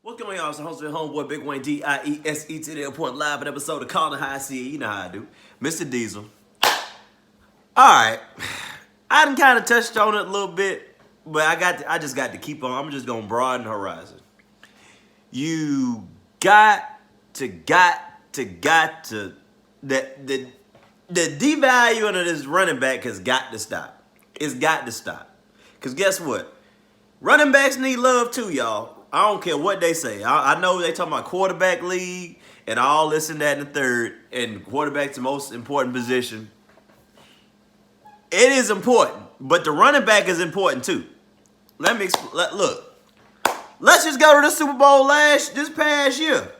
What's going on? It's the host of the homeboy Big Wayne D-I-E-S-E to the point live an episode of Callin How I See It. You know how I do. Mr. Diesel. Alright. I done kind of touched on it a little bit, but I just got to keep on. I'm just gonna broaden the horizon. You got to the devaluing of this running back has got to stop. It's got to stop. Cause guess what? Running backs need love too, y'all. I don't care what they say. I know they talking about quarterback league and all this and that and the third, and quarterback's the most important position. It is important, but the running back is important too. Let me look. Let's just go to the Super Bowl this past year.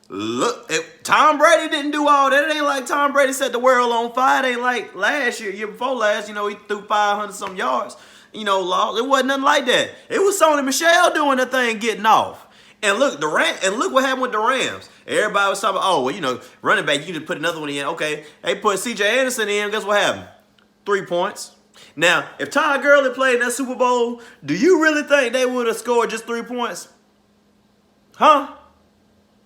Look, Tom Brady didn't do all that. It ain't like Tom Brady set the world on fire. It ain't like last year before last. He threw 500 some yards. Lost. It wasn't nothing like that. It was Sony Michel doing the thing, getting off. And look, look what happened with the Rams. Everybody was talking about, running back, you can just put another one in. Okay, they put C.J. Anderson in. Guess what happened? 3 points. Now, if Todd Gurley played in that Super Bowl, do you really think they would have scored just 3 points? Huh?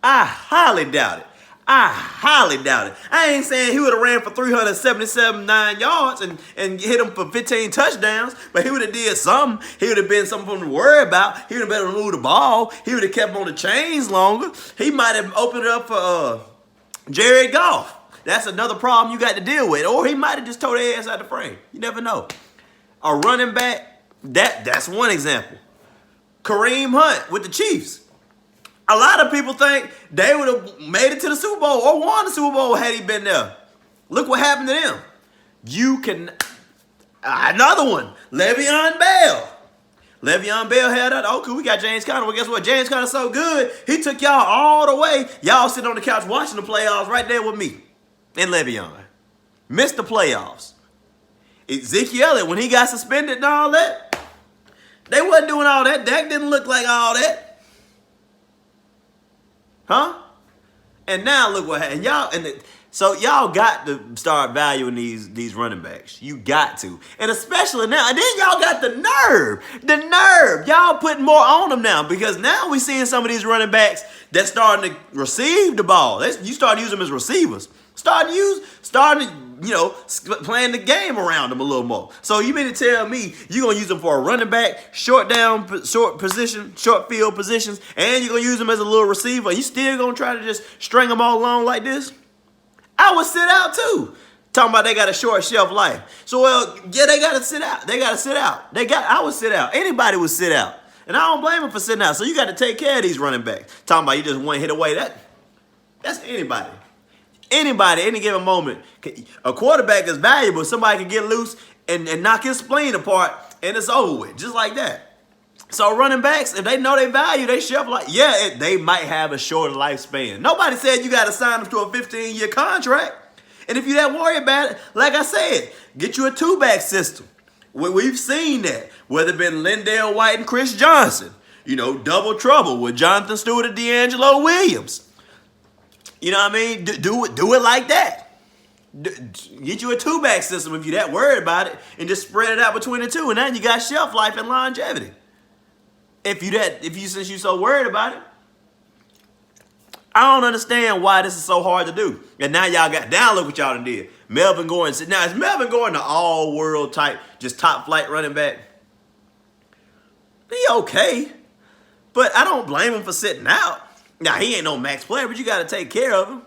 I highly doubt it. I ain't saying he would have ran for 379 yards and hit him for 15 touchdowns, but he would have did something. He would have been something to worry about. He would have been able to move the ball. He would have kept him on the chains longer. He might have opened it up for Jared Goff. That's another problem you got to deal with. Or he might have just tore their ass out the frame. You never know. A running back, that's one example. Kareem Hunt with the Chiefs. A lot of people think they would have made it to the Super Bowl or won the Super Bowl had he been there. Look what happened to them. Another one, Le'Veon Bell. Le'Veon Bell had that. Okay, we got James Conner. Well, guess what? James Conner's so good, he took y'all all the way. Y'all sitting on the couch watching the playoffs right there with me and Le'Veon. Missed the playoffs. Ezekiel Elliott, when he got suspended and all that, they wasn't doing all that. Dak didn't look like all that. Huh? And now look what happened. So y'all got to start valuing these running backs. You got to. And especially now. And then y'all got the nerve. Y'all putting more on them now. Because now we seeing some of these running backs that's starting to receive the ball. You start using them as receivers. Starting playing the game around them a little more. So you mean to tell me you're going to use them for a running back, short field positions, and you're going to use them as a little receiver? You still going to try to just string them all along like this? I would sit out too. Talking about they got a short shelf life. So, they got to sit out. I would sit out. Anybody would sit out. And I don't blame them for sitting out. So you got to take care of these running backs. Talking about you just one hit away. That's anybody. Anybody, any given moment. A quarterback is valuable. Somebody can get loose and knock his spleen apart, and it's over with, just like that. So running backs, if they know they value, they shelf life. They might have a shorter lifespan. Nobody said you got to sign them to a 15-year contract. And if you that worried about it, like I said, get you a two-back system. We've seen that, whether it been Lindell White and Chris Johnson. Double trouble with Jonathan Stewart and D'Angelo Williams. You know what I mean? Do it like that. Get you a two-back system if you're that worried about it, and just spread it out between the two, and then you got shelf life and longevity. Since you're so worried about it, I don't understand why this is so hard to do. And now look what y'all done did. Melvin Gordon. Now is Melvin Gordon an all-world type, just top flight running back? He okay, but I don't blame him for sitting out. Now, he ain't no max player, but you got to take care of him.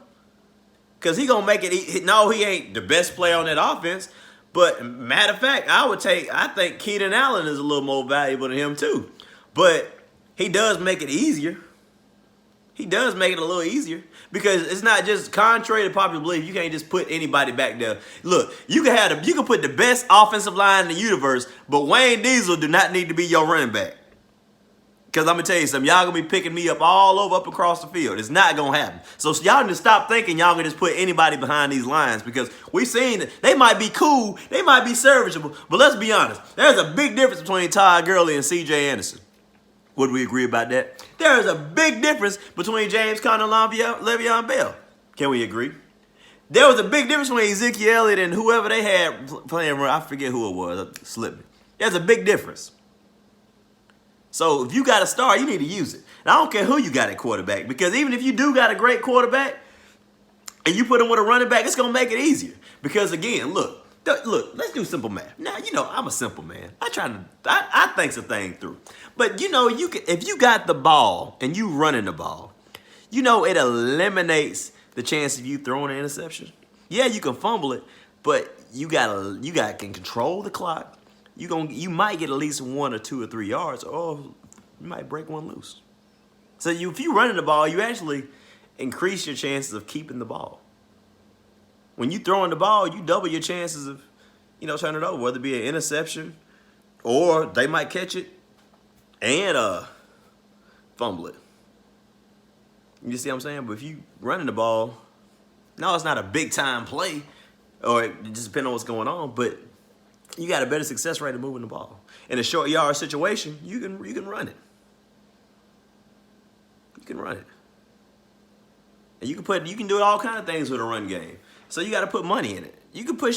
Because he going to make it. No, he ain't the best player on that offense. But matter of fact, I think Keenan Allen is a little more valuable than him too. But he does make it easier. He does make it a little easier. Because it's not just contrary to popular belief. You can't just put anybody back there. Look, you can put the best offensive line in the universe, but Wayne Diesel do not need to be your running back. Because I'm going to tell you something, y'all going to be picking me up all over up across the field. It's not going to happen. So y'all need to stop thinking y'all going to just put anybody behind these lines, because we seen that they might be cool, they might be serviceable, but let's be honest. There's a big difference between Todd Gurley and C.J. Anderson. Would we agree about that? There is a big difference between James Conner and Le'Veon Bell. Can we agree? There was a big difference between Ezekiel Elliott and whoever they had playing. I forget who it was. It slipped me. There's a big difference. So if you got a star, you need to use it. And I don't care who you got at quarterback, because even if you do got a great quarterback and you put him with a running back, it's gonna make it easier. Because again, look, let's do simple math. Now, I'm a simple man. I think a thing through. But if you got the ball and you running the ball, it eliminates the chance of you throwing an interception. Yeah, you can fumble it, but you can control the clock. You might get at least 1 or 2 or 3 yards, or you might break one loose. So if you running the ball, you actually increase your chances of keeping the ball. When you throwing the ball, you double your chances of, turning it over, whether it be an interception or they might catch it and fumble it. You see what I'm saying? But if you running the ball, no, it's not a big time play, or it just depends on what's going on, but you got a better success rate of moving the ball. In a short yard situation, you can run it. You can run it. And you can do all kind of things with a run game. So you got to put money in it. You can put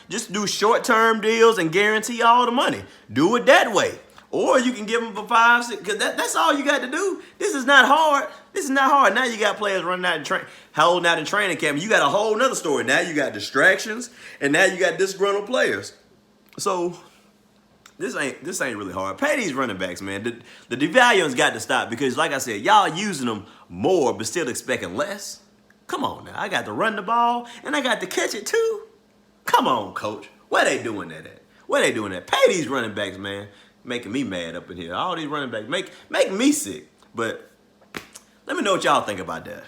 just do short-term deals and guarantee all the money. Do it that way. Or you can give them for 5, 6, because that's all you got to do. This is not hard. Now you got players running out and holding out in training camp. You got a whole nother story. Now you got distractions, and now you got disgruntled players. So this ain't really hard. Pay these running backs, man. The devaluing's got to stop, because, like I said, y'all using them more but still expecting less. Come on now. I got to run the ball, and I got to catch it too. Come on, coach. Where they doing that at? Where they doing that? Pay these running backs, man. Making me mad up in here. All these running backs make me sick. But let me know what y'all think about that.